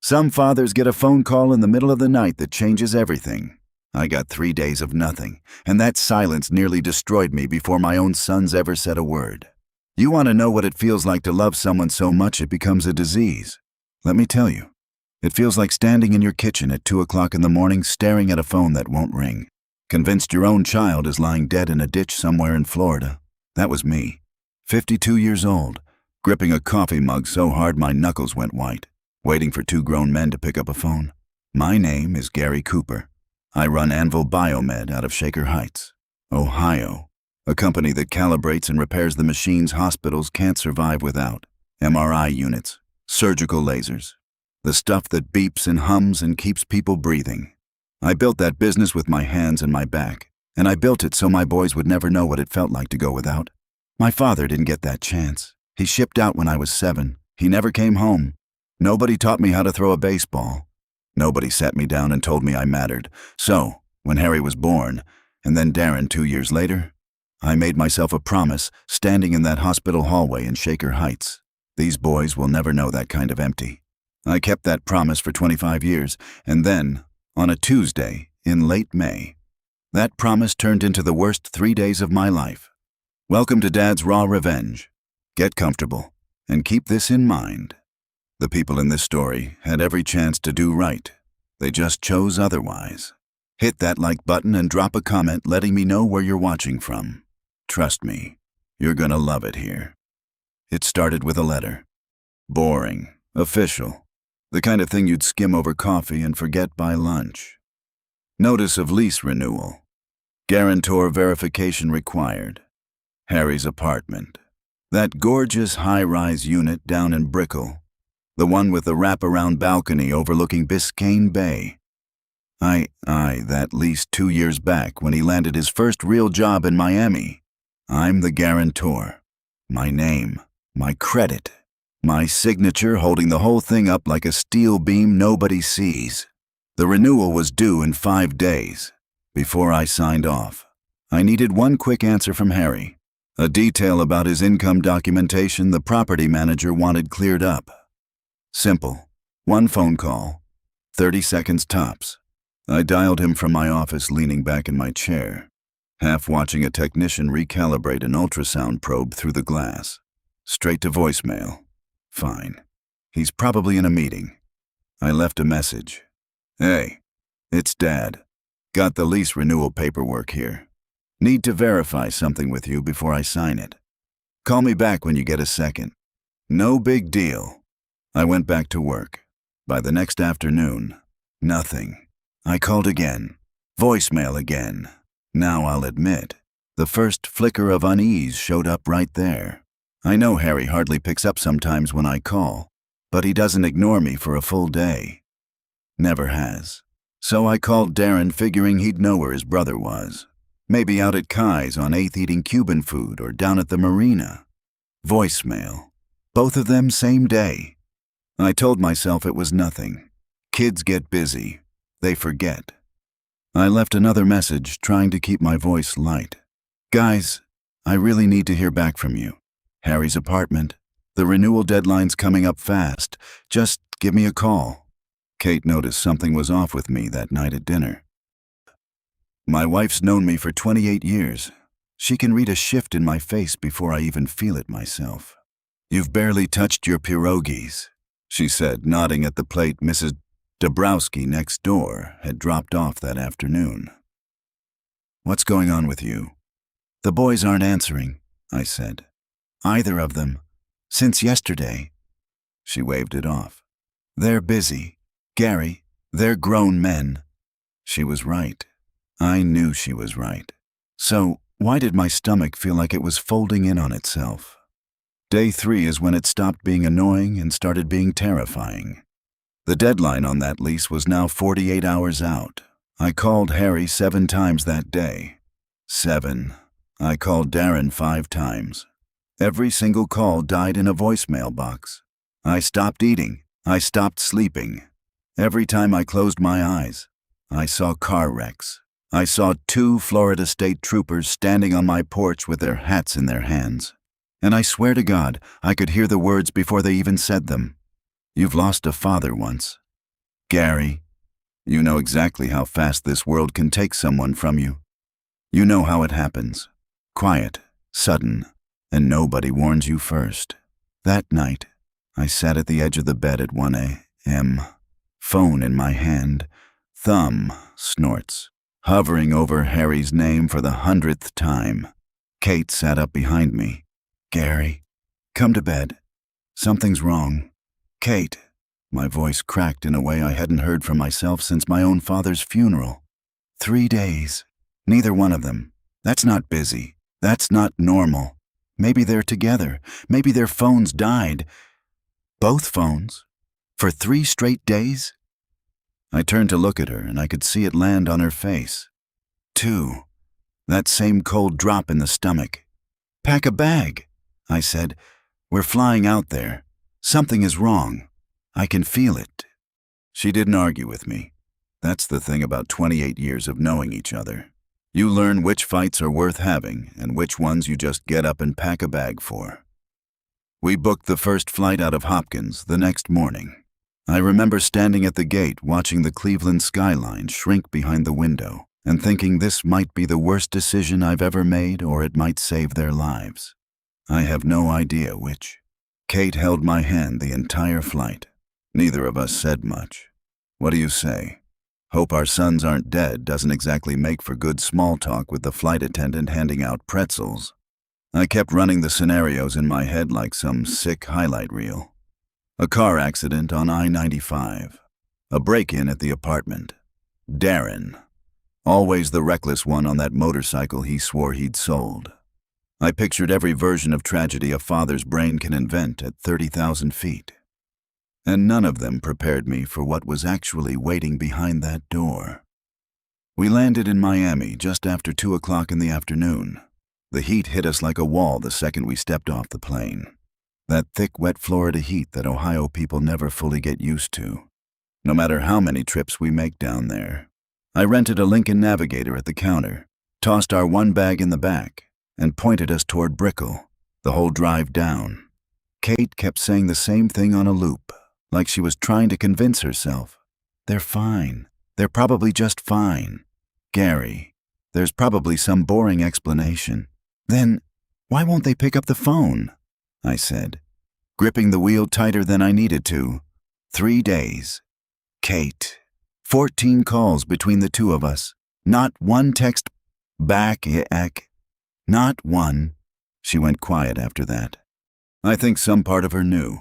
Some fathers get a phone call in the middle of the night that changes everything. I got 3 days of nothing, and that silence nearly destroyed me before my own sons ever said a word. You want to know what it feels like to love someone so much it becomes a disease? Let me tell you. It feels like standing in your kitchen at 2 o'clock in the morning staring at a phone that won't ring, convinced your own child is lying dead in a ditch somewhere in Florida. That was me, 52 years old, gripping a coffee mug so hard my knuckles went white, waiting for 2 grown men to pick up a phone. My name is Gary Cooper. I run Anvil Biomed out of Shaker Heights, Ohio, a company that calibrates and repairs the machines hospitals can't survive without. MRI units, surgical lasers, the stuff that beeps and hums and keeps people breathing. I built that business with my hands and my back, and I built it so my boys would never know what it felt like to go without. My father didn't get that chance. He shipped out when I was 7. He never came home. Nobody taught me how to throw a baseball. Nobody sat me down and told me I mattered. So, when Harry was born, and then Darren 2 years later, I made myself a promise standing in that hospital hallway in Shaker Heights. These boys will never know that kind of empty. I kept that promise for 25 years, and then, on a Tuesday in late May, that promise turned into the worst 3 days of my life. Welcome to Dad's Raw Revenge. Get comfortable, and keep this in mind. The people in this story had every chance to do right. They just chose otherwise. Hit that like button and drop a comment letting me know where you're watching from. Trust me, you're gonna love it here. It started with a letter. Boring, official, the kind of thing you'd skim over coffee and forget by lunch. Notice of lease renewal. Guarantor verification required. Harry's apartment. That gorgeous high-rise unit down in Brickell. The one with the wraparound balcony overlooking Biscayne Bay. That lease 2 years back when he landed his first real job in Miami. I'm the guarantor. My name, my credit, my signature holding the whole thing up like a steel beam nobody sees. The renewal was due in 5 days. Before I signed off, I needed one quick answer from Harry. A detail about his income documentation the property manager wanted cleared up. Simple. 1 phone call. 30 seconds tops. I dialed him from my office leaning back in my chair, half watching a technician recalibrate an ultrasound probe through the glass. Straight to voicemail. Fine. He's probably in a meeting. I left a message. Hey, it's Dad. Got the lease renewal paperwork here. Need to verify something with you before I sign it. Call me back when you get a second. No big deal. I went back to work. By the next afternoon, nothing. I called again. Voicemail again. Now I'll admit, the first flicker of unease showed up right there. I know Harry hardly picks up sometimes when I call, but he doesn't ignore me for a full day. Never has. So I called Darren figuring he'd know where his brother was. Maybe out at Kai's on 8th eating Cuban food or down at the marina. Voicemail. Both of them same day. I told myself it was nothing. Kids get busy. They forget. I left another message trying to keep my voice light. Guys, I really need to hear back from you. Harry's apartment. The renewal deadline's coming up fast. Just give me a call. Kate noticed something was off with me that night at dinner. My wife's known me for 28 years. She can read a shift in my face before I even feel it myself. You've barely touched your pierogies, she said, nodding at the plate Mrs. Dabrowski next door had dropped off that afternoon. What's going on with you? The boys aren't answering, I said. Either of them. Since yesterday. She waved it off. They're busy. Gary, they're grown men. She was right. I knew she was right. So, why did my stomach feel like it was folding in on itself? Day 3 is when it stopped being annoying and started being terrifying. The deadline on that lease was now 48 hours out. I called Harry 7 times that day. 7. I called Darren 5 times. Every single call died in a voicemail box. I stopped eating. I stopped sleeping. Every time I closed my eyes, I saw car wrecks. I saw 2 Florida State Troopers standing on my porch with their hats in their hands. And I swear to God, I could hear the words before they even said them. You've lost a father once. Gary, you know exactly how fast this world can take someone from you. You know how it happens. Quiet, sudden, and nobody warns you first. That night, I sat at the edge of the bed at 1 a.m., phone in my hand, thumb snorts, hovering over Harry's name for the 100th time. Kate sat up behind me. Gary, come to bed. Something's wrong. Kate. My voice cracked in a way I hadn't heard from myself since my own father's funeral. 3 days. Neither one of them. That's not busy. That's not normal. Maybe they're together. Maybe their phones died. Both phones? For 3 straight days? I turned to look at her, and I could see it land on her face. 2. That same cold drop in the stomach. Pack a bag, I said. We're flying out there. Something is wrong. I can feel it. She didn't argue with me. That's the thing about 28 years of knowing each other. You learn which fights are worth having and which ones you just get up and pack a bag for. We booked the first flight out of Hopkins the next morning. I remember standing at the gate watching the Cleveland skyline shrink behind the window and thinking this might be the worst decision I've ever made or it might save their lives. I have no idea which. Kate held my hand the entire flight. Neither of us said much. What do you say? Hope our sons aren't dead doesn't exactly make for good small talk with the flight attendant handing out pretzels. I kept running the scenarios in my head like some sick highlight reel. A car accident on I-95. A break-in at the apartment. Darren. Always the reckless one on that motorcycle he swore he'd sold. I pictured every version of tragedy a father's brain can invent at 30,000 feet. And none of them prepared me for what was actually waiting behind that door. We landed in Miami just after 2 o'clock in the afternoon. The heat hit us like a wall the second we stepped off the plane. That thick, wet Florida heat that Ohio people never fully get used to, no matter how many trips we make down there. I rented a Lincoln Navigator at the counter, tossed our one bag in the back, and pointed us toward Brickell, the whole drive down. Kate kept saying the same thing on a loop, like she was trying to convince herself. They're fine. They're probably just fine. Gary, there's probably some boring explanation. Then, why won't they pick up the phone? I said, gripping the wheel tighter than I needed to. 3 days. Kate. 14 calls between the two of us. Not one text back. Not one. She went quiet after that. I think some part of her knew.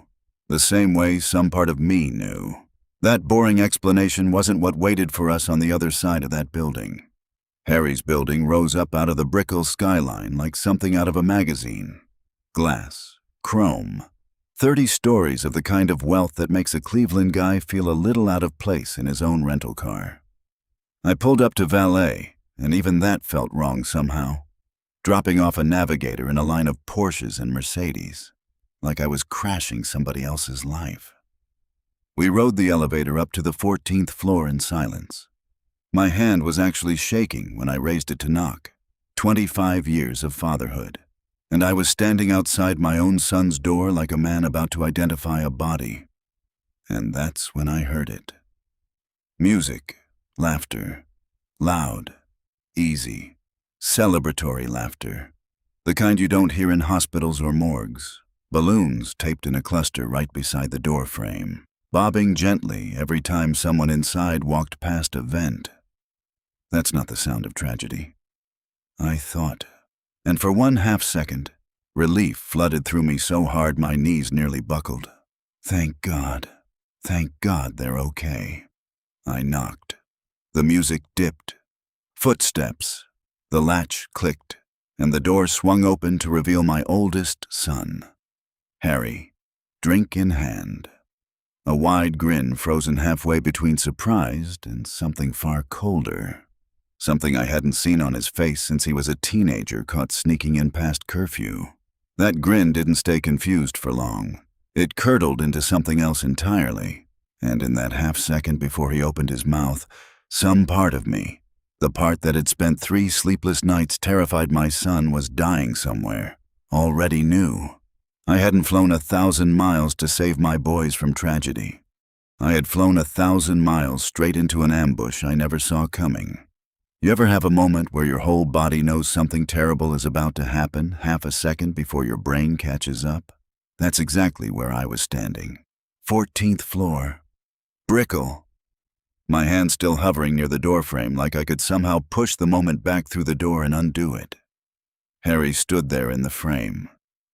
The same way some part of me knew. That boring explanation wasn't what waited for us on the other side of that building. Harry's building rose up out of the Brickell skyline like something out of a magazine. Glass, chrome, 30 stories of the kind of wealth that makes a Cleveland guy feel a little out of place in his own rental car. I pulled up to valet, and even that felt wrong somehow. Dropping off a Navigator in a line of Porsches and Mercedes, like I was crashing somebody else's life. We rode the elevator up to the 14th floor in silence. My hand was actually shaking when I raised it to knock. 25 years of fatherhood. And I was standing outside my own son's door like a man about to identify a body. And that's when I heard it. Music, laughter, loud, easy, celebratory laughter. The kind you don't hear in hospitals or morgues. Balloons taped in a cluster right beside the door frame, bobbing gently every time someone inside walked past a vent. That's not the sound of tragedy. I thought. And for 1/2 second, relief flooded through me so hard my knees nearly buckled. Thank God they're okay. I knocked. The music dipped. Footsteps. The latch clicked, and the door swung open to reveal my oldest son, Harry, drink in hand. A wide grin frozen halfway between surprised and something far colder. Something I hadn't seen on his face since he was a teenager caught sneaking in past curfew. That grin didn't stay confused for long. It curdled into something else entirely, and in that half second before he opened his mouth, some part of me, the part that had spent 3 sleepless nights terrified my son was dying somewhere, already knew. I hadn't flown 1,000 miles to save my boys from tragedy. I had flown 1,000 miles straight into an ambush I never saw coming. You ever have a moment where your whole body knows something terrible is about to happen half a second before your brain catches up? That's exactly where I was standing. 14th floor. Brickell. My hand still hovering near the doorframe like I could somehow push the moment back through the door and undo it. Harry stood there in the frame,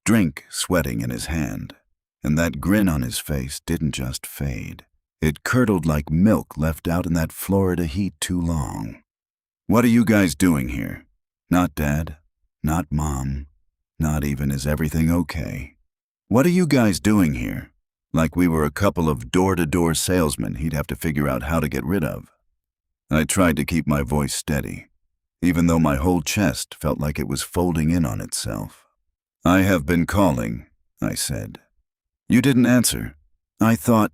drink sweating in his hand, and that grin on his face didn't just fade. It curdled like milk left out in that Florida heat too long. "What are you guys doing here?" Not Dad, not Mom, not even "is everything okay?" "What are you guys doing here?" Like we were a couple of door-to-door salesmen he'd have to figure out how to get rid of. I tried to keep my voice steady, even though my whole chest felt like it was folding in on itself. "I have been calling," I said. "You didn't answer. I thought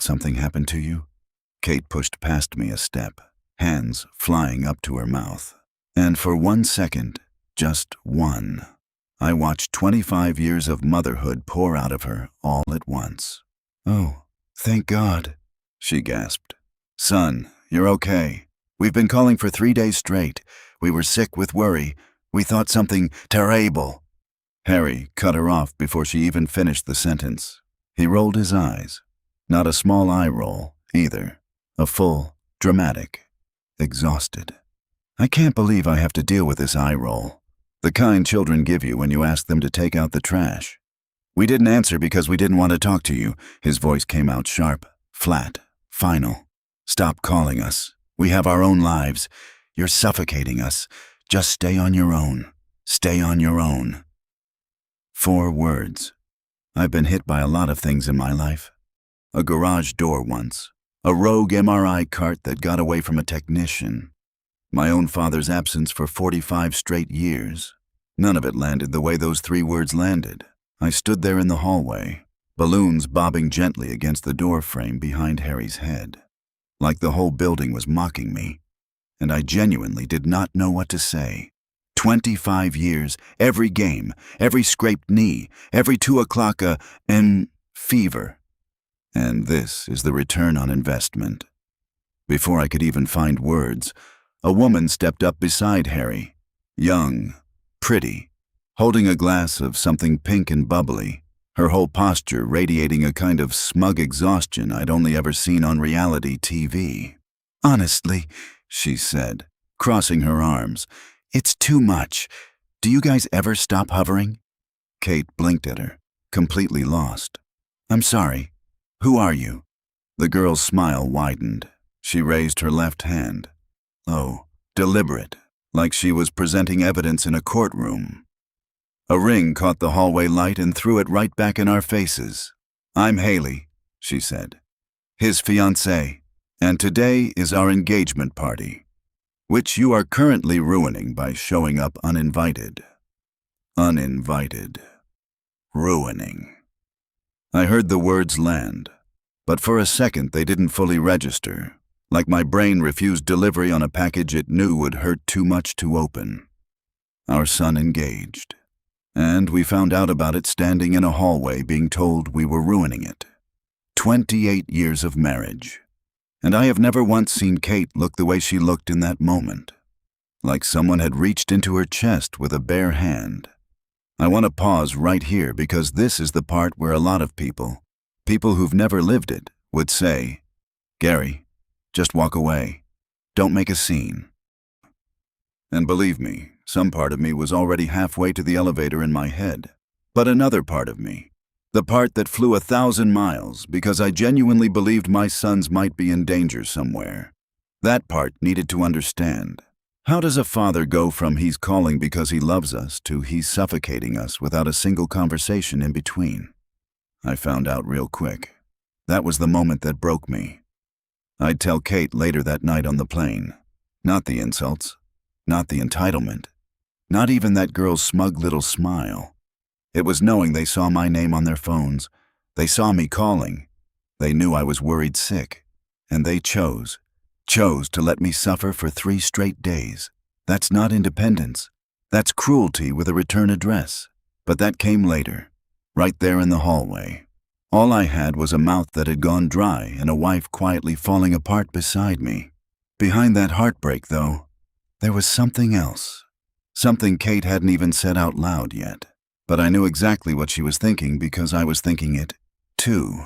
something happened to you." Kate pushed past me a step, hands flying up to her mouth. And for 1 second, just one, I watched 25 years of motherhood pour out of her all at once. "Oh, thank God," she gasped. "Son, you're okay. We've been calling for 3 days straight. We were sick with worry. We thought something terrible." Harry cut her off before she even finished the sentence. He rolled his eyes. Not a small eye roll, either. A full, dramatic, exhausted. I can't believe I have to deal with this eye roll. The kind children give you when you ask them to take out the trash. "We didn't answer because we didn't want to talk to you." His voice came out sharp, flat, final. "Stop calling us. We have our own lives. You're suffocating us. Just stay on your own. Stay on your own." 4 words. I've been hit by a lot of things in my life. A garage door once. A rogue MRI cart that got away from a technician. My own father's absence for 45 straight years. None of it landed the way those 3 words landed. I stood there in the hallway, balloons bobbing gently against the door frame behind Harry's head, like the whole building was mocking me, and I genuinely did not know what to say. 25 years, every game, every scraped knee, every 2 o'clock fever. And this is the return on investment. Before I could even find words, a woman stepped up beside Harry, young, pretty, holding a glass of something pink and bubbly, her whole posture radiating a kind of smug exhaustion I'd only ever seen on reality TV. "Honestly," she said, crossing her arms, "it's too much. Do you guys ever stop hovering?" Kate blinked at her, completely lost. "I'm sorry. Who are you?" The girl's smile widened. She raised her left hand. Oh, deliberate, like she was presenting evidence in a courtroom. A ring caught the hallway light and threw it right back in our faces. "I'm Haley," she said, "his fiancée, and today is our engagement party, which you are currently ruining by showing up uninvited." Uninvited. Ruining. I heard the words land, but for a second they didn't fully register, like my brain refused delivery on a package it knew would hurt too much to open. Our son engaged, and we found out about it standing in a hallway being told we were ruining it. 28 years of marriage, and I have never once seen Kate look the way she looked in that moment, like someone had reached into her chest with a bare hand. I want to pause right here because this is the part where a lot of people who've never lived it, would say, "Gary, just walk away. Don't make a scene." And believe me, some part of me was already halfway to the elevator in my head. But another part of me, the part that flew 1,000 miles because I genuinely believed my sons might be in danger somewhere, that part needed to understand. How does a father go from he's calling because he loves us to he's suffocating us without a single conversation in between? I found out real quick. That was the moment that broke me. I'd tell Kate later that night on the plane. Not the insults, not the entitlement, not even that girl's smug little smile. It was knowing they saw my name on their phones. They saw me calling. They knew I was worried sick, and they chose to let me suffer for 3 straight days. That's not independence. That's cruelty with a return address. But that came later, right there in the hallway. All I had was a mouth that had gone dry and a wife quietly falling apart beside me. Behind that heartbreak, though, there was something else. Something Kate hadn't even said out loud yet. But I knew exactly what she was thinking because I was thinking it, too.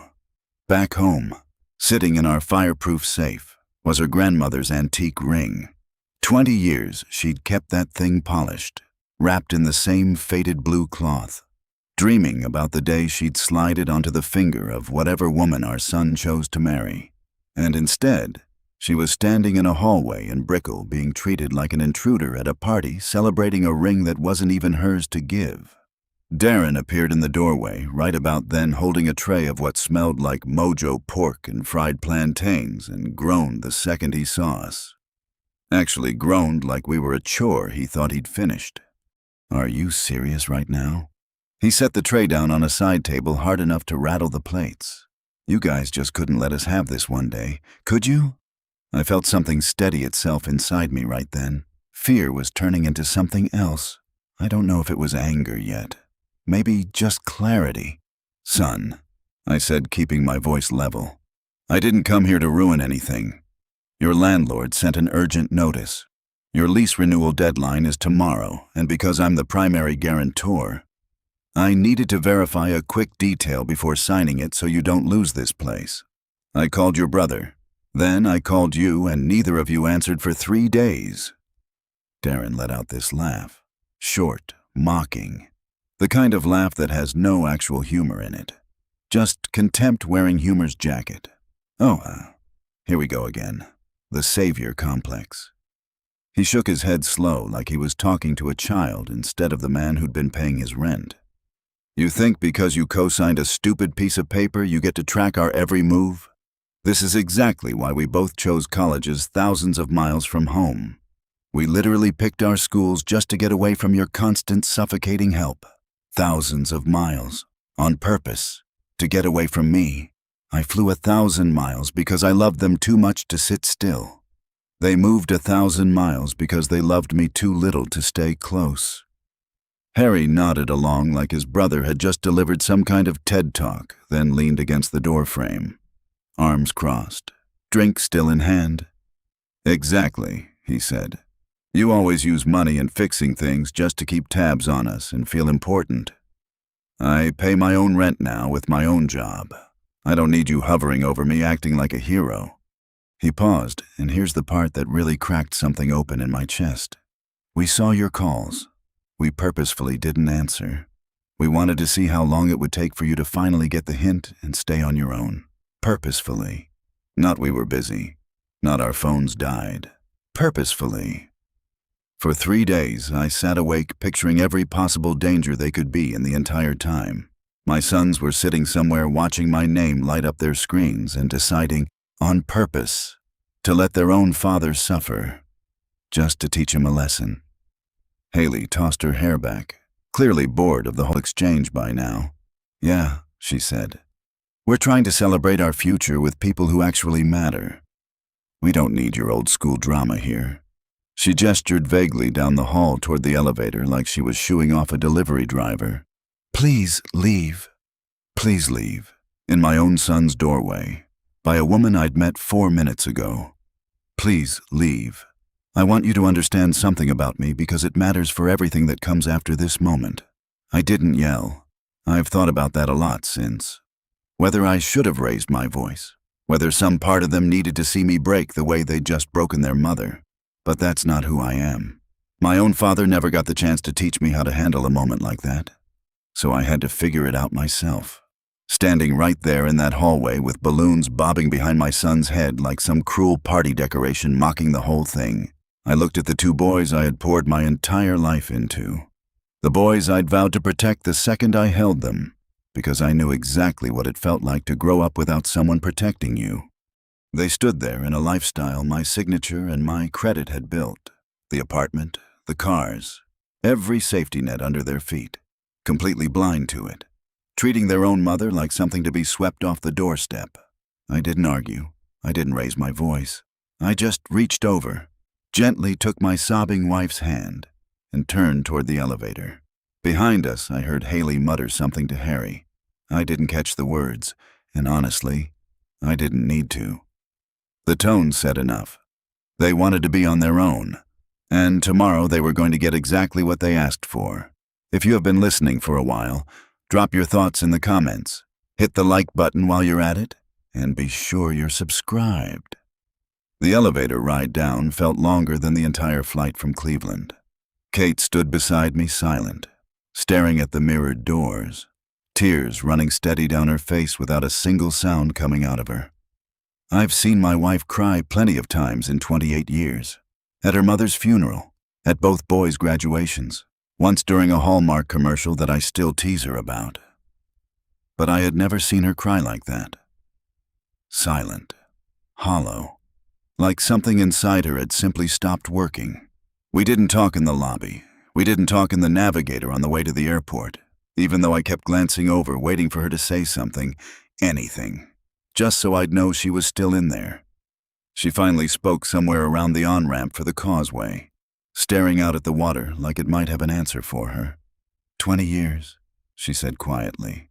Back home, sitting in our fireproof safe, was her grandmother's antique ring. 20 years she'd kept that thing polished, wrapped in the same faded blue cloth, dreaming about the day she'd slide it onto the finger of whatever woman our son chose to marry. And instead, she was standing in a hallway in Brickell being treated like an intruder at a party celebrating a ring that wasn't even hers to give. Darren appeared in the doorway right about then holding a tray of what smelled like Mojo pork and fried plantains and groaned the second he saw us. Actually groaned like we were a chore he thought he'd finished. Are you serious right now? He set the tray down on a side table hard enough to rattle the plates. You guys just couldn't let us have this one day, could you? I felt something steady itself inside me right then. Fear was turning into something else. I don't know if it was anger yet. Maybe just clarity. Son, I said, keeping my voice level. I didn't come here to ruin anything. Your landlord sent an urgent notice. Your lease renewal deadline is tomorrow, and because I'm the primary guarantor, I needed to verify a quick detail before signing it so you don't lose this place. I called your brother. Then I called you, and neither of you answered for 3 days. Darren let out this laugh. Short, mocking. The kind of laugh that has no actual humor in it. Just contempt wearing humor's jacket. Oh, here we go again. The savior complex. He shook his head slow like he was talking to a child instead of the man who'd been paying his rent. You think because you co-signed a stupid piece of paper you get to track our every move? This is exactly why we both chose colleges thousands of miles from home. We literally picked our schools just to get away from your constant suffocating help. Thousands of miles, on purpose, to get away from me. I flew 1,000 miles because I loved them too much to sit still. They moved 1,000 miles because they loved me too little to stay close. Harry nodded along like his brother had just delivered some kind of TED Talk, then leaned against the doorframe. Arms crossed, drink still in hand. Exactly, he said. You always use money and fixing things just to keep tabs on us and feel important. I pay my own rent now with my own job. I don't need you hovering over me acting like a hero. He paused, and here's the part that really cracked something open in my chest. We saw your calls. We purposefully didn't answer. We wanted to see how long it would take for you to finally get the hint and stay on your own. Purposefully. Not we were busy. Not our phones died. Purposefully. For 3 days, I sat awake picturing every possible danger they could be in the entire time. My sons were sitting somewhere watching my name light up their screens and deciding, on purpose, to let their own father suffer, just to teach him a lesson. Haley tossed her hair back, clearly bored of the whole exchange by now. Yeah, she said. We're trying to celebrate our future with people who actually matter. We don't need your old school drama here. She gestured vaguely down the hall toward the elevator like she was shooing off a delivery driver. Please leave. Please leave. In my own son's doorway. By a woman I'd met 4 minutes ago. Please leave. I want you to understand something about me because it matters for everything that comes after this moment. I didn't yell. I've thought about that a lot since. Whether I should have raised my voice. Whether some part of them needed to see me break the way they'd just broken their mother. But that's not who I am. My own father never got the chance to teach me how to handle a moment like that. So I had to figure it out myself. Standing right there in that hallway with balloons bobbing behind my son's head like some cruel party decoration mocking the whole thing, I looked at the 2 boys I had poured my entire life into. The boys I'd vowed to protect the second I held them, because I knew exactly what it felt like to grow up without someone protecting you. They stood there in a lifestyle my signature and my credit had built. The apartment, the cars, every safety net under their feet, completely blind to it, treating their own mother like something to be swept off the doorstep. I didn't argue. I didn't raise my voice. I just reached over, gently took my sobbing wife's hand, and turned toward the elevator. Behind us, I heard Haley mutter something to Harry. I didn't catch the words, and honestly, I didn't need to. The tone said enough. They wanted to be on their own, and tomorrow they were going to get exactly what they asked for. If you have been listening for a while, drop your thoughts in the comments, hit the like button while you're at it, and be sure you're subscribed. The elevator ride down felt longer than the entire flight from Cleveland. Kate stood beside me silent, staring at the mirrored doors, tears running steady down her face without a single sound coming out of her. I've seen my wife cry plenty of times in 28 years. At her mother's funeral, at both boys' graduations, once during a Hallmark commercial that I still tease her about. But I had never seen her cry like that. Silent, hollow, like something inside her had simply stopped working. We didn't talk in the lobby. We didn't talk in the Navigator on the way to the airport, even though I kept glancing over, waiting for her to say something, anything, just so I'd know she was still in there. She finally spoke somewhere around the on-ramp for the causeway, staring out at the water like it might have an answer for her. 20 years, she said quietly.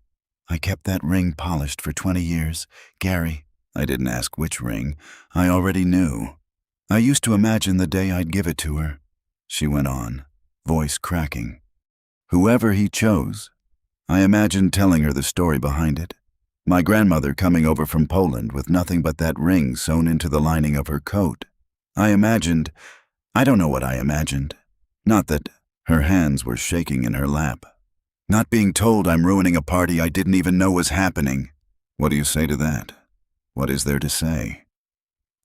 I kept that ring polished for 20 years. Gary, I didn't ask which ring. I already knew. I used to imagine the day I'd give it to her, she went on, voice cracking. Whoever he chose, I imagined telling her the story behind it. My grandmother coming over from Poland with nothing but that ring sewn into the lining of her coat. I don't know what I imagined. Not that her hands were shaking in her lap. Not being told I'm ruining a party I didn't even know was happening. What do you say to that? What is there to say?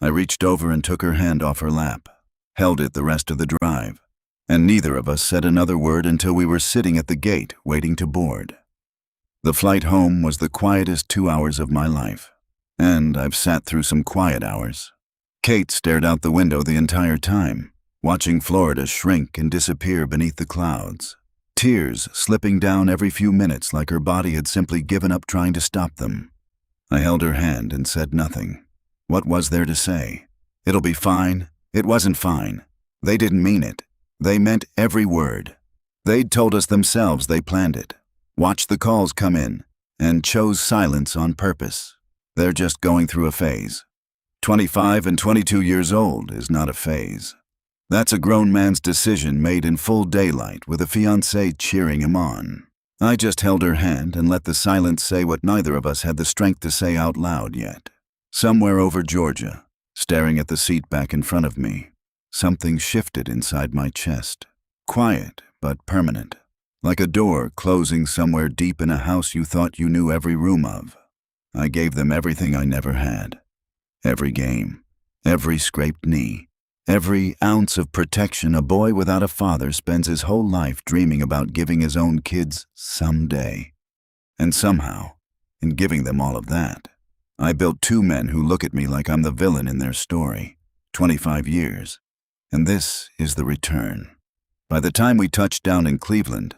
I reached over and took her hand off her lap, held it the rest of the drive, and neither of us said another word until we were sitting at the gate waiting to board. The flight home was the quietest 2 hours of my life, and I've sat through some quiet hours. Kate stared out the window the entire time, watching Florida shrink and disappear beneath the clouds, tears slipping down every few minutes like her body had simply given up trying to stop them. I held her hand and said nothing. What was there to say? It'll be fine. It wasn't fine. They didn't mean it. They meant every word. They'd told us themselves they planned it, watched the calls come in, and chose silence on purpose. They're just going through a phase. 25 and 22 years old is not a phase. That's a grown man's decision made in full daylight with a fiancée cheering him on. I just held her hand and let the silence say what neither of us had the strength to say out loud yet. Somewhere over Georgia, staring at the seat back in front of me, something shifted inside my chest. Quiet, but permanent. Like a door closing somewhere deep in a house you thought you knew every room of. I gave them everything I never had. Every game, every scraped knee, every ounce of protection a boy without a father spends his whole life dreaming about giving his own kids someday. And somehow, in giving them all of that, I built two men who look at me like I'm the villain in their story. 25 years. And this is the return. By the time we touched down in Cleveland,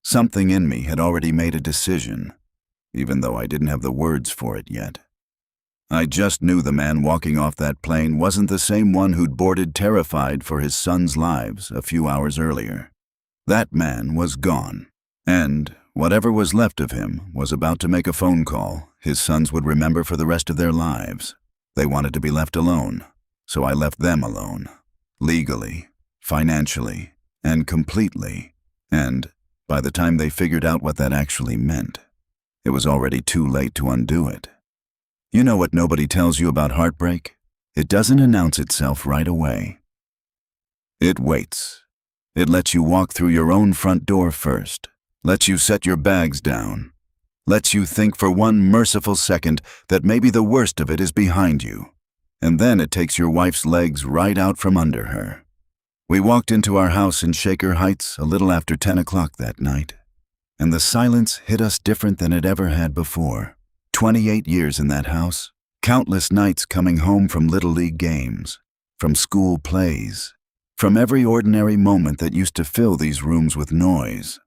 something in me had already made a decision, even though I didn't have the words for it yet. I just knew the man walking off that plane wasn't the same one who'd boarded terrified for his sons' lives a few hours earlier. That man was gone, and whatever was left of him was about to make a phone call his sons would remember for the rest of their lives. They wanted to be left alone, so I left them alone. Legally, financially, and completely. And by the time they figured out what that actually meant, it was already too late to undo it. You know what nobody tells you about heartbreak? It doesn't announce itself right away. It waits. It lets you walk through your own front door first, lets you set your bags down, lets you think for one merciful second that maybe the worst of it is behind you, and then it takes your wife's legs right out from under her. We walked into our house in Shaker Heights a little after 10 o'clock that night, and the silence hit us different than it ever had before. 28 years in that house, countless nights coming home from Little League games, from school plays, from every ordinary moment that used to fill these rooms with noise.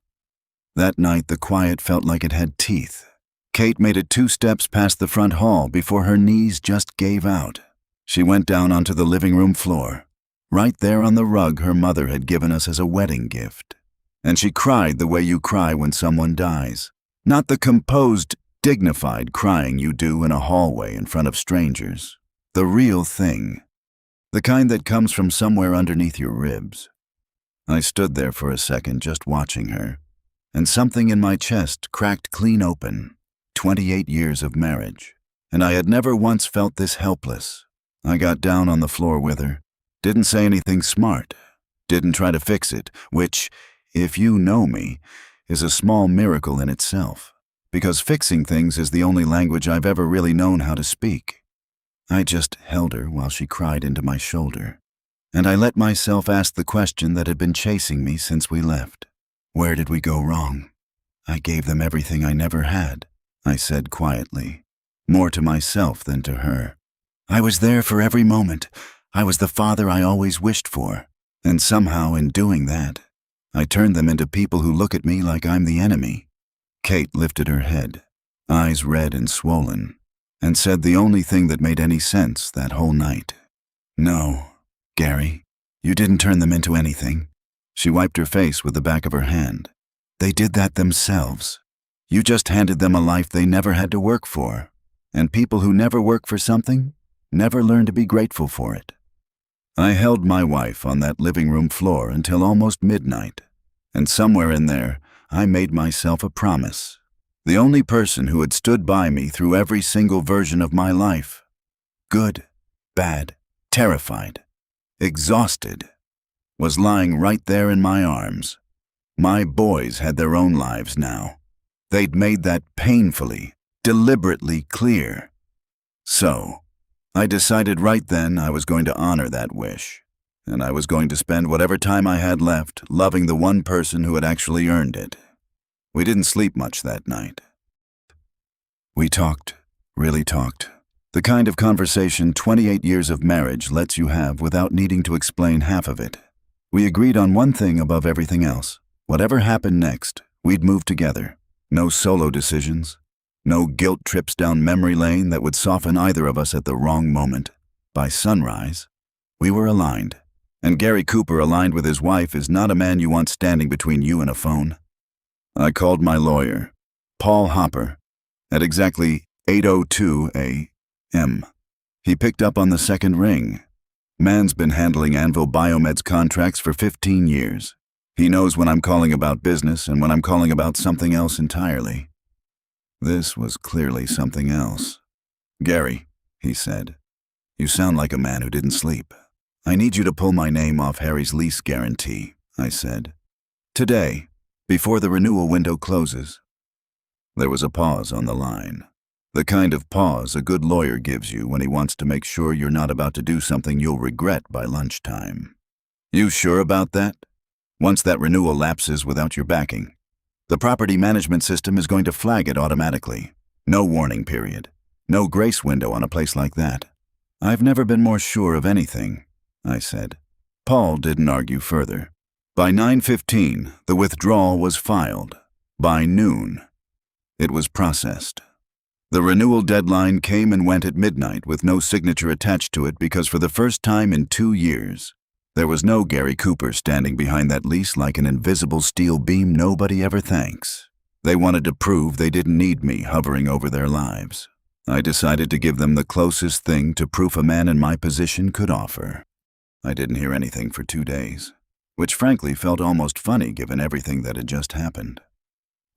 That night the quiet felt like it had teeth. Kate made it 2 steps past the front hall before her knees just gave out. She went down onto the living room floor, right there on the rug her mother had given us as a wedding gift. And she cried the way you cry when someone dies. Not the composed, dignified crying you do in a hallway in front of strangers. The real thing. The kind that comes from somewhere underneath your ribs. I stood there for a second just watching her, and something in my chest cracked clean open. 28 years of marriage, and I had never once felt this helpless. I got down on the floor with her, didn't say anything smart, didn't try to fix it, which, if you know me, is a small miracle in itself, because fixing things is the only language I've ever really known how to speak. I just held her while she cried into my shoulder, and I let myself ask the question that had been chasing me since we left. Where did we go wrong? I gave them everything I never had, I said quietly, more to myself than to her. I was there for every moment. I was the father I always wished for, and somehow in doing that, I turned them into people who look at me like I'm the enemy. Kate lifted her head, eyes red and swollen, and said the only thing that made any sense that whole night. No, Gary, you didn't turn them into anything. She wiped her face with the back of her hand. They did that themselves. You just handed them a life they never had to work for, and people who never work for something never learn to be grateful for it. I held my wife on that living room floor until almost midnight, and somewhere in there, I made myself a promise. The only person who had stood by me through every single version of my life, good, bad, terrified, exhausted, was lying right there in my arms. My boys had their own lives now. They'd made that painfully, deliberately clear. So, I decided right then I was going to honor that wish, and I was going to spend whatever time I had left loving the one person who had actually earned it. We didn't sleep much that night. We talked, really talked. The kind of conversation 28 years of marriage lets you have without needing to explain half of it. We agreed on one thing above everything else. Whatever happened next, we'd move together. No solo decisions. No guilt trips down memory lane that would soften either of us at the wrong moment. By sunrise, we were aligned. And Gary Cooper aligned with his wife is not a man you want standing between you and a phone. I called my lawyer, Paul Hopper, at exactly 8:02 a.m. He picked up on the second ring. Man's been handling Anvil Biomed's contracts for 15 years. He knows when I'm calling about business and when I'm calling about something else entirely. This was clearly something else. Gary, he said, you sound like a man who didn't sleep. I need you to pull my name off Harry's lease guarantee, I said. Today, before the renewal window closes. There was a pause on the line. The kind of pause a good lawyer gives you when he wants to make sure you're not about to do something you'll regret by lunchtime. You sure about that? Once that renewal lapses without your backing, the property management system is going to flag it automatically. No warning period. No grace window on a place like that. I've never been more sure of anything, I said. Paul didn't argue further. By 9:15, the withdrawal was filed. By noon, it was processed. The renewal deadline came and went at midnight with no signature attached to it because for the first time in 2 years, there was no Gary Cooper standing behind that lease like an invisible steel beam nobody ever thanks. They wanted to prove they didn't need me hovering over their lives. I decided to give them the closest thing to proof a man in my position could offer. I didn't hear anything for 2 days, which frankly felt almost funny given everything that had just happened.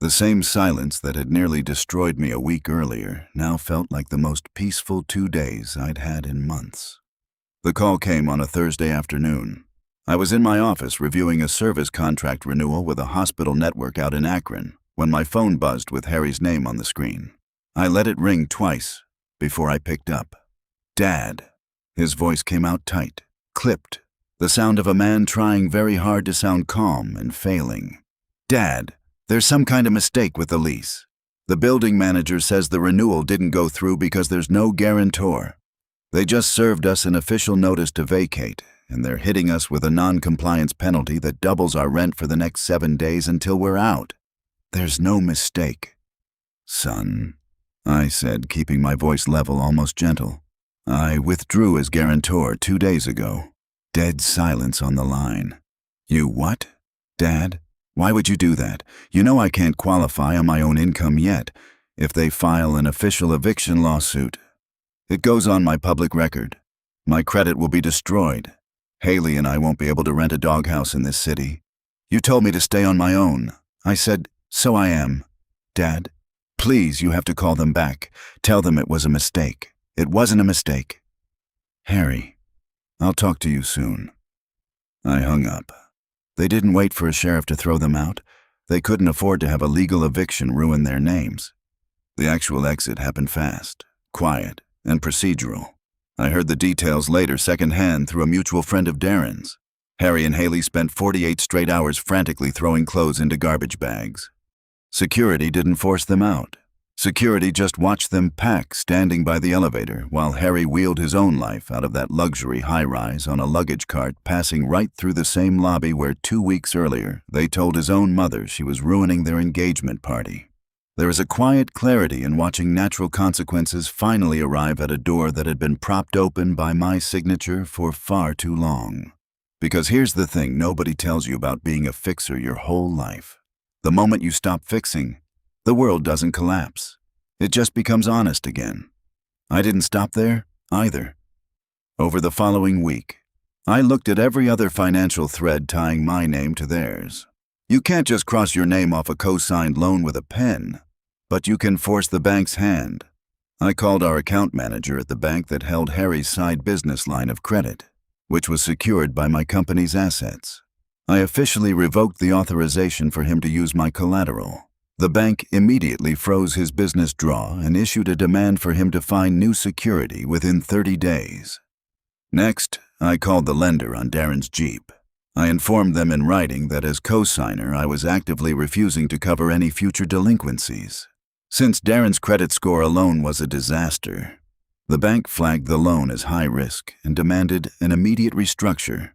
The same silence that had nearly destroyed me a week earlier now felt like the most peaceful 2 days I'd had in months. The call came on a Thursday afternoon. I was in my office reviewing a service contract renewal with a hospital network out in Akron when my phone buzzed with Harry's name on the screen. I let it ring twice before I picked up. Dad. His voice came out tight, clipped, the sound of a man trying very hard to sound calm and failing. Dad, there's some kind of mistake with the lease. The building manager says the renewal didn't go through because there's no guarantor. They just served us an official notice to vacate, and they're hitting us with a non-compliance penalty that doubles our rent for the next 7 days until we're out. There's no mistake. Son, I said, keeping my voice level, almost gentle. I withdrew as guarantor 2 days ago. Dead silence on the line. You what? Dad? Why would you do that? You know I can't qualify on my own income yet. If they file an official eviction lawsuit, it goes on my public record. My credit will be destroyed. Haley and I won't be able to rent a doghouse in this city. You told me to stay on my own. I said, so I am. Dad, please, you have to call them back. Tell them it was a mistake. It wasn't a mistake. Harry, I'll talk to you soon. I hung up. They didn't wait for a sheriff to throw them out. They couldn't afford to have a legal eviction ruin their names. The actual exit happened fast, quiet, and procedural. I heard the details later secondhand through a mutual friend of Darren's. Harry and Haley spent 48 straight hours frantically throwing clothes into garbage bags. Security didn't force them out. Security just watched them pack standing by the elevator while Harry wheeled his own life out of that luxury high-rise on a luggage cart, passing right through the same lobby where 2 weeks earlier they told his own mother she was ruining their engagement party. There is a quiet clarity in watching natural consequences finally arrive at a door that had been propped open by my signature for far too long. Because here's the thing nobody tells you about being a fixer your whole life. The moment you stop fixing, the world doesn't collapse. It just becomes honest again. I didn't stop there, either. Over the following week, I looked at every other financial thread tying my name to theirs. You can't just cross your name off a co-signed loan with a pen, but you can force the bank's hand. I called our account manager at the bank that held Harry's side business line of credit, which was secured by my company's assets. I officially revoked the authorization for him to use my collateral. The bank immediately froze his business draw and issued a demand for him to find new security within 30 days. Next, I called the lender on Darren's Jeep. I informed them in writing that as co-signer I was actively refusing to cover any future delinquencies. Since Darren's credit score alone was a disaster, the bank flagged the loan as high risk and demanded an immediate restructure.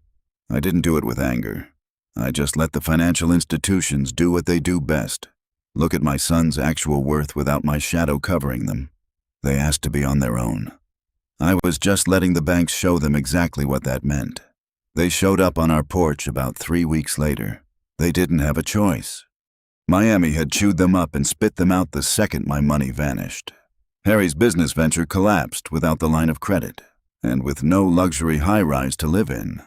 I didn't do it with anger. I just let the financial institutions do what they do best. Look at my son's actual worth without my shadow covering them. They asked to be on their own. I was just letting the banks show them exactly what that meant. They showed up on our porch about 3 weeks later. They didn't have a choice. Miami had chewed them up and spit them out the second my money vanished. Harry's business venture collapsed without the line of credit, and with no luxury high-rise to live in.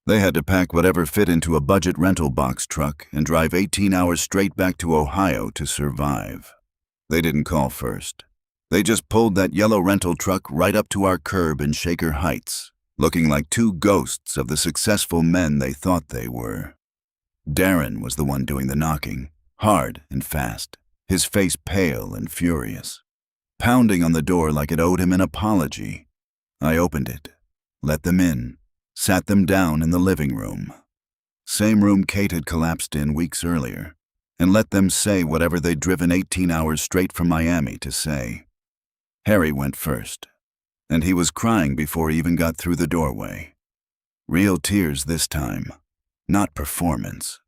They had to pack whatever fit into a budget rental box truck and drive 18 hours straight back to Ohio to survive. They didn't call first. They just pulled that yellow rental truck right up to our curb in Shaker Heights, looking like two ghosts of the successful men they thought they were. Darren was the one doing the knocking, hard and fast, his face pale and furious, pounding on the door like it owed him an apology. I opened it, let them in, sat them down in the living room. Same room Kate had collapsed in weeks earlier, and let them say whatever they'd driven 18 hours straight from Miami to say. Harry went first, and he was crying before he even got through the doorway. Real tears this time, not performance.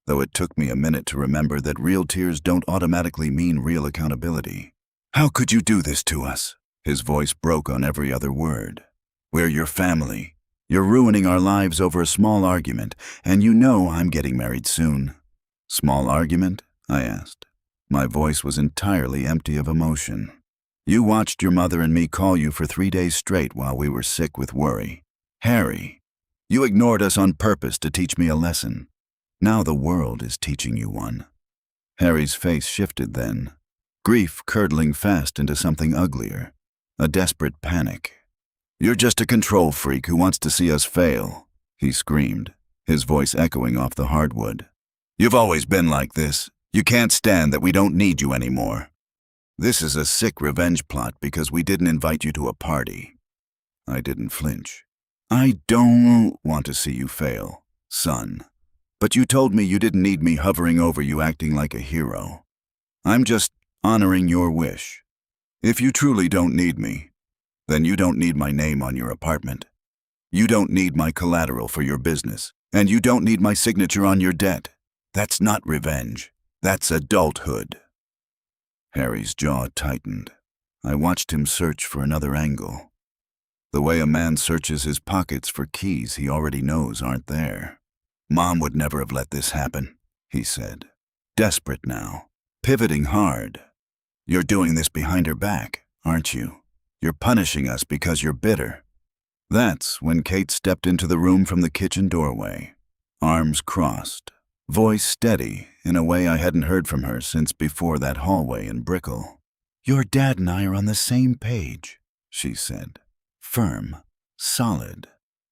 Though it took me a minute to remember that real tears don't automatically mean real accountability. How could you do this to us? His voice broke on every other word. We're your family. You're ruining our lives over a small argument, and you know I'm getting married soon. Small argument? I asked. My voice was entirely empty of emotion. You watched your mother and me call you for 3 days straight while we were sick with worry. Harry, you ignored us on purpose to teach me a lesson. Now the world is teaching you one. Harry's face shifted then, grief curdling fast into something uglier, a desperate panic. You're just a control freak who wants to see us fail, he screamed, his voice echoing off the hardwood. You've always been like this. You can't stand that we don't need you anymore. This is a sick revenge plot because we didn't invite you to a party. I didn't flinch. I don't want to see you fail, son. But you told me you didn't need me hovering over you acting like a hero. I'm just honoring your wish. If you truly don't need me, then you don't need my name on your apartment. You don't need my collateral for your business, and you don't need my signature on your debt. That's not revenge. That's adulthood. Harry's jaw tightened. I watched him search for another angle. The way a man searches his pockets for keys he already knows aren't there. Mom would never have let this happen, he said. Desperate now, pivoting hard. You're doing this behind her back, aren't you? You're punishing us because you're bitter. That's when Kate stepped into the room from the kitchen doorway, arms crossed, voice steady in a way I hadn't heard from her since before that hallway in Brickell. Your dad and I are on the same page, she said. Firm, solid,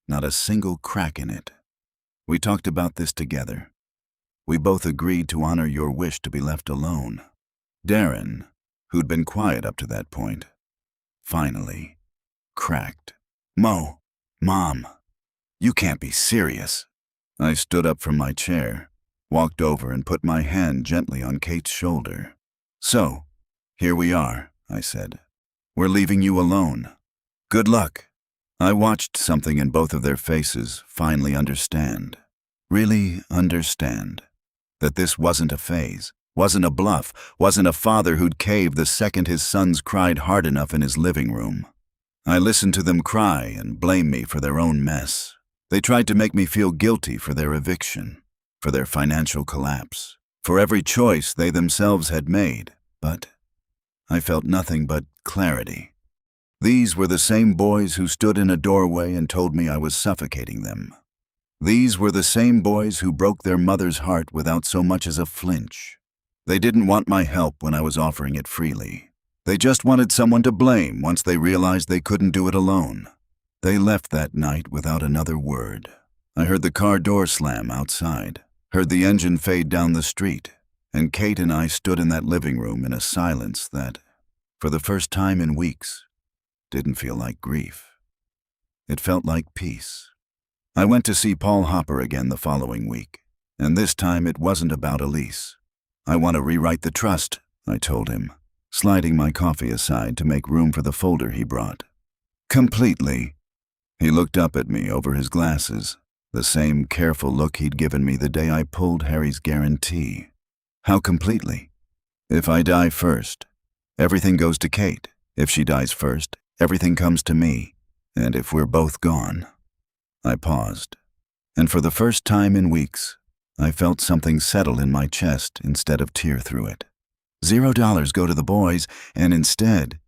not a single crack in it. We talked about this together. We both agreed to honor your wish to be left alone. Darren, who'd been quiet up to that point, finally cracked. Mom, you can't be serious. I stood up from my chair, walked over and put my hand gently on Kate's shoulder. So, here we are, I said. We're leaving you alone. Good luck. I watched something in both of their faces finally understand. Really understand. That this wasn't a phase, wasn't a bluff, wasn't a father who'd cave the second his sons cried hard enough in his living room. I listened to them cry and blame me for their own mess. They tried to make me feel guilty for their eviction, for their financial collapse, for every choice they themselves had made, but I felt nothing but clarity. These were the same boys who stood in a doorway and told me I was suffocating them. These were the same boys who broke their mother's heart without so much as a flinch. They didn't want my help when I was offering it freely. They just wanted someone to blame once they realized they couldn't do it alone. They left that night without another word. I heard the car door slam outside, heard the engine fade down the street, and Kate and I stood in that living room in a silence that, for the first time in weeks, didn't feel like grief. It felt like peace. I went to see Paul Hopper again the following week, and this time it wasn't about Elise. I want to rewrite the trust, I told him, sliding my coffee aside to make room for the folder he brought. Completely. He looked up at me over his glasses, the same careful look he'd given me the day I pulled Harry's guarantee. How completely? If I die first, everything goes to Kate. If she dies first, everything comes to me. And if we're both gone. I paused, and for the first time in weeks, I felt something settle in my chest instead of tear through it. $0 go to the boys, and instead,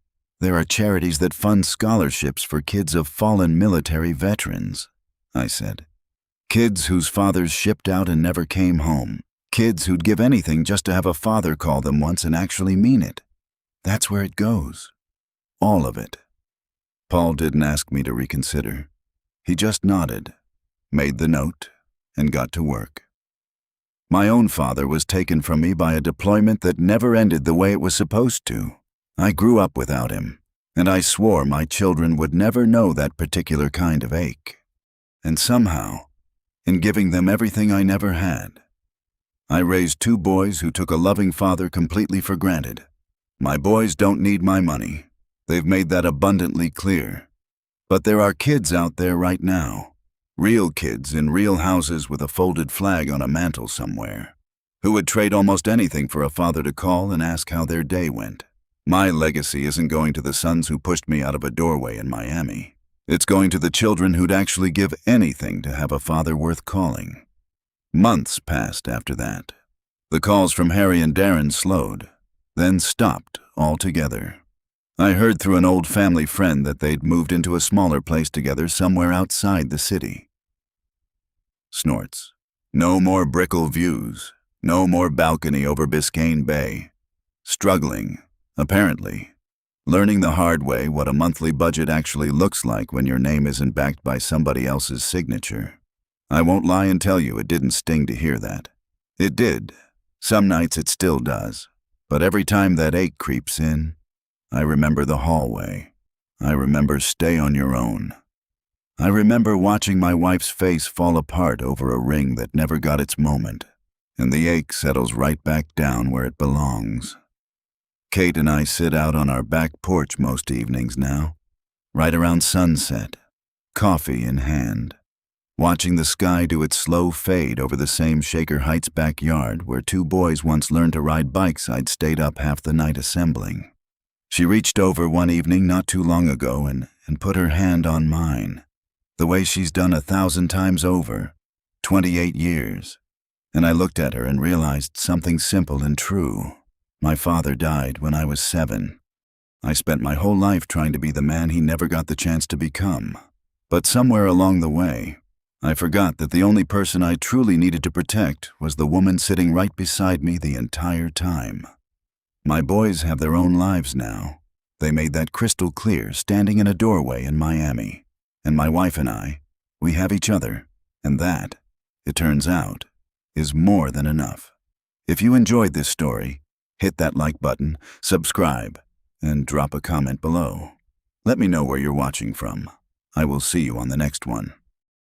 there are charities that fund scholarships for kids of fallen military veterans, I said. Kids whose fathers shipped out and never came home. Kids who'd give anything just to have a father call them once and actually mean it. That's where it goes. All of it. Paul didn't ask me to reconsider. He just nodded, made the note, and got to work. My own father was taken from me by a deployment that never ended the way it was supposed to. I grew up without him, and I swore my children would never know that particular kind of ache. And somehow, in giving them everything I never had, I raised two boys who took a loving father completely for granted. My boys don't need my money. They've made that abundantly clear. But there are kids out there right now, real kids in real houses with a folded flag on a mantle somewhere, who would trade almost anything for a father to call and ask how their day went. My legacy isn't going to the sons who pushed me out of a doorway in Miami. It's going to the children who'd actually give anything to have a father worth calling. Months passed after that. The calls from Harry and Darren slowed, then stopped altogether. I heard through an old family friend that they'd moved into a smaller place together somewhere outside the city. Snorts. No more Brickell views. No more balcony over Biscayne Bay. Struggling, apparently. Learning the hard way what a monthly budget actually looks like when your name isn't backed by somebody else's signature. I won't lie and tell you it didn't sting to hear that. It did. Some nights it still does. But every time that ache creeps in, I remember the hallway. I remember Stay on Your Own. I remember watching my wife's face fall apart over a ring that never got its moment, and the ache settles right back down where it belongs. Kate and I sit out on our back porch most evenings now, right around sunset, coffee in hand, watching the sky do its slow fade over the same Shaker Heights backyard where two boys once learned to ride bikes I'd stayed up half the night assembling. She reached over one evening not too long ago and put her hand on mine, the way she's done 1,000 times over, 28 years, and I looked at her and realized something simple and true. My father died when I was 7. I spent my whole life trying to be the man he never got the chance to become. But somewhere along the way, I forgot that the only person I truly needed to protect was the woman sitting right beside me the entire time. My boys have their own lives now. They made that crystal clear standing in a doorway in Miami. And my wife and I, we have each other, and that, it turns out, is more than enough. If you enjoyed this story, hit that like button, subscribe, and drop a comment below. Let me know where you're watching from. I will see you on the next one.